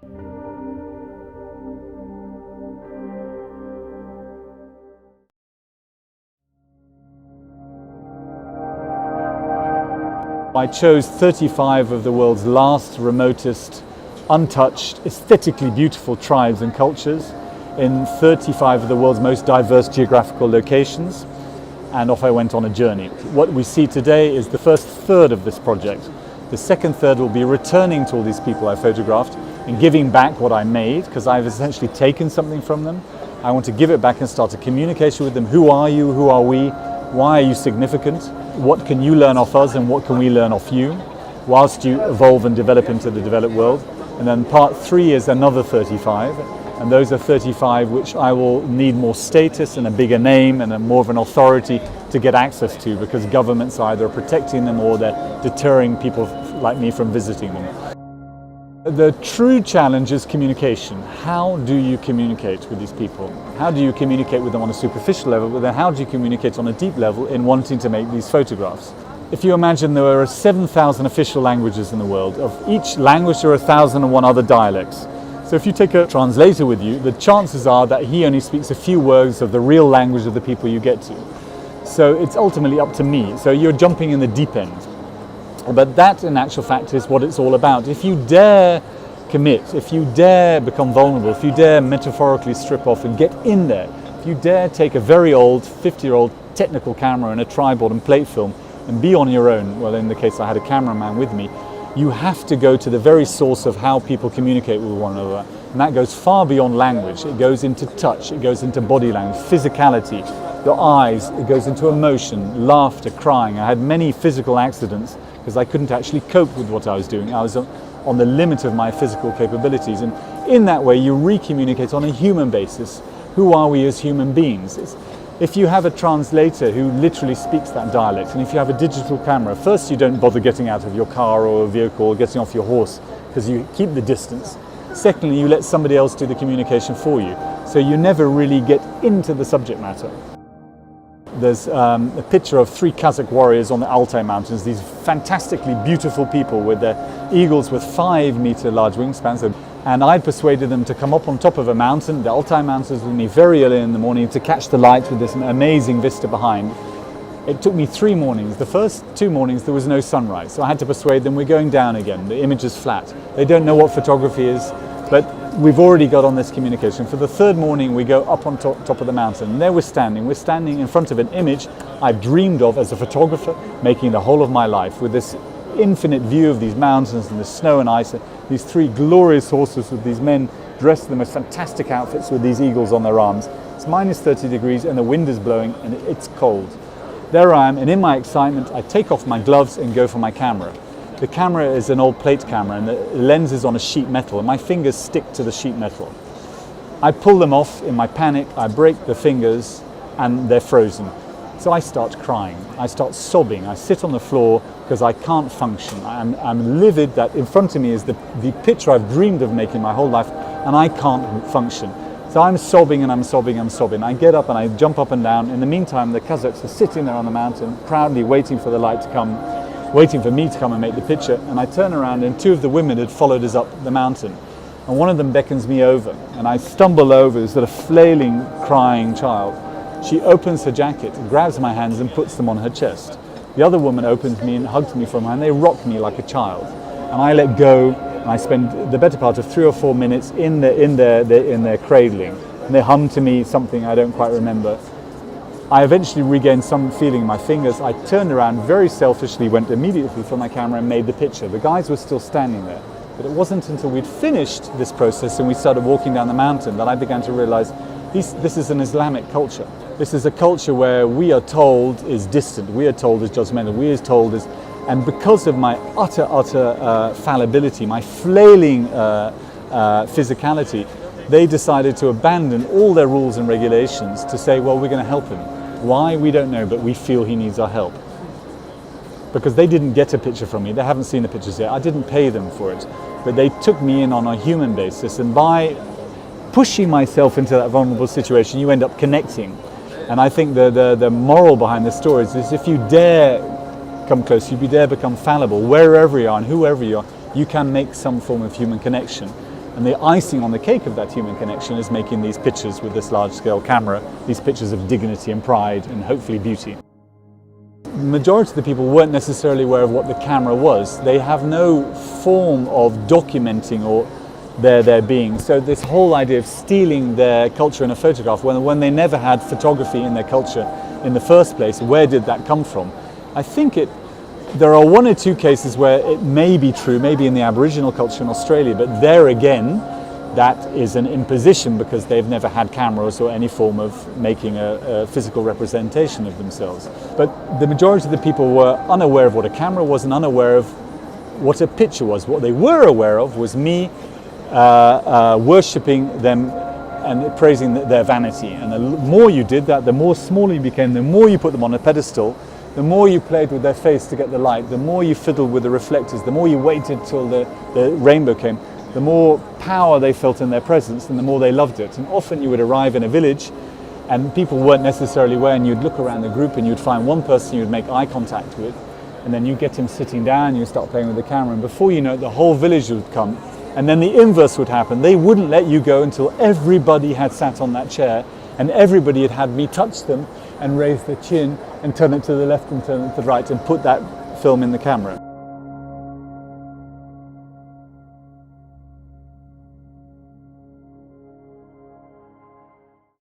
I chose 35 of the world's last, remotest, untouched, aesthetically beautiful tribes and cultures in 35 of the world's most diverse geographical locations, and off I went on a journey. What we see today is the first third of this project. The second third will be returning to all these people I photographed and giving back what I made, because I've essentially taken something from them. I want to give it back and start a communication with them. Who are you? Who are we? Why are you significant? What can you learn off us and what can we learn off you, whilst you evolve and develop into the developed world? And then part 3 is another 35, and those are 35 which I will need more status and a bigger name and more of an authority to get access to, because governments either are protecting them or they're deterring people like me from visiting them. The true challenge is communication. How do you communicate with these people? How do you communicate with them on a superficial level, but then how do you communicate on a deep level in wanting to make these photographs? If you imagine there are 7,000 official languages in the world. Of each language there are 1,001 other dialects. So if you take a translator with you, the chances are that he only speaks a few words of the real language of the people you get to. So it's ultimately up to me. So you're jumping in the deep end. But that, in actual fact, is what it's all about. If you dare commit, if you dare become vulnerable, if you dare metaphorically strip off and get in there, if you dare take a very old, 50-year-old technical camera and a tripod and plate film and be on your own, well, in the case I had a cameraman with me, you have to go to the very source of how people communicate with one another. And that goes far beyond language. It goes into touch, it goes into body language, physicality, your eyes, it goes into emotion, laughter, crying. I had many physical accidents because I couldn't actually cope with what I was doing. I was on the limit of my physical capabilities. And in that way, you re-communicate on a human basis. Who are we as human beings? If you have a translator who literally speaks that dialect, and if you have a digital camera, first you don't bother getting out of your car or a vehicle or getting off your horse because you keep the distance. Secondly, you let somebody else do the communication for you. So you never really get into the subject matter. There's a picture of 3 Kazakh warriors on the Altai Mountains, these fantastically beautiful people with their eagles with 5-meter large wingspans. And I persuaded them to come up on top of a mountain, the Altai Mountains, with me very early in the morning to catch the light with this amazing vista behind. It took me 3 mornings. The first 2 mornings there was no sunrise, so I had to persuade them we're going down again. The image is flat. They don't know what photography is, but we've already got on this communication. For the 3rd morning we go up on top of the mountain, and there we're standing in front of an image I've dreamed of as a photographer, making the whole of my life, with this infinite view of these mountains and the snow and ice, these 3 glorious horses with these men dressed in the most fantastic outfits with these eagles on their arms. It's minus 30 degrees and the wind is blowing and it's cold. There I am, and in my excitement I take off my gloves and go for my camera. The camera is an old plate camera and the lens is on a sheet metal and my fingers stick to the sheet metal. I pull them off in my panic, I break the fingers and they're frozen. So I start crying, I start sobbing, I sit on the floor because I can't function. I'm livid that in front of me is the picture I've dreamed of making my whole life, and I can't function. So I'm sobbing and I'm sobbing, I'm sobbing. I get up and I jump up and down. In the meantime, the Kazakhs are sitting there on the mountain, proudly waiting for the light to come, waiting for me to come and make the picture. And I turn around and 2 of the women had followed us up the mountain. And one of them beckons me over, and I stumble over this sort of flailing, crying child. She opens her jacket, grabs my hands and puts them on her chest. The other woman opens me and hugs me from her, and they rock me like a child. And I let go, and I spend the better part of 3 or 4 minutes in their cradling. And they hum to me something I don't quite remember. I eventually regained some feeling in my fingers. I turned around, very selfishly went immediately for my camera and made the picture. The guys were still standing there. But it wasn't until we'd finished this process and we started walking down the mountain that I began to realize this is an Islamic culture. This is a culture where we are told is distant, we are told is judgmental, we are told is, and because of my utter fallibility, my flailing physicality, they decided to abandon all their rules and regulations to say, well, we're going to help him. Why? We don't know, but we feel he needs our help. Because they didn't get a picture from me, they haven't seen the pictures yet, I didn't pay them for it, but they took me in on a human basis, and by pushing myself into that vulnerable situation, you end up connecting. And I think the moral behind this story is if you dare come close, if you dare become fallible, wherever you are and whoever you are, you can make some form of human connection. And the icing on the cake of that human connection is making these pictures with this large-scale camera, these pictures of dignity and pride and hopefully beauty. The majority of the people weren't necessarily aware of what the camera was. They have no form of documenting or their being. So this whole idea of stealing their culture in a photograph, when they never had photography in their culture in the first place, where did that come from? I think there are one or two cases where it may be true, maybe in the Aboriginal culture in Australia, but there again, that is an imposition because they've never had cameras or any form of making a physical representation of themselves. But the majority of the people were unaware of what a camera was and unaware of what a picture was. What they were aware of was me worshipping them and praising their vanity. And the more you did that, the more smaller you became, the more you put them on a pedestal, the more you played with their face to get the light, the more you fiddled with the reflectors, the more you waited till the rainbow came, the more power they felt in their presence and the more they loved it. And often you would arrive in a village and people weren't necessarily aware, and you'd look around the group and you'd find one person you'd make eye contact with, and then you get him sitting down, you start playing with the camera, and before you know it, the whole village would come. And then the inverse would happen. They wouldn't let you go until everybody had sat on that chair and everybody had me touch them and raise their chin and turn it to the left and turn it to the right and put that film in the camera.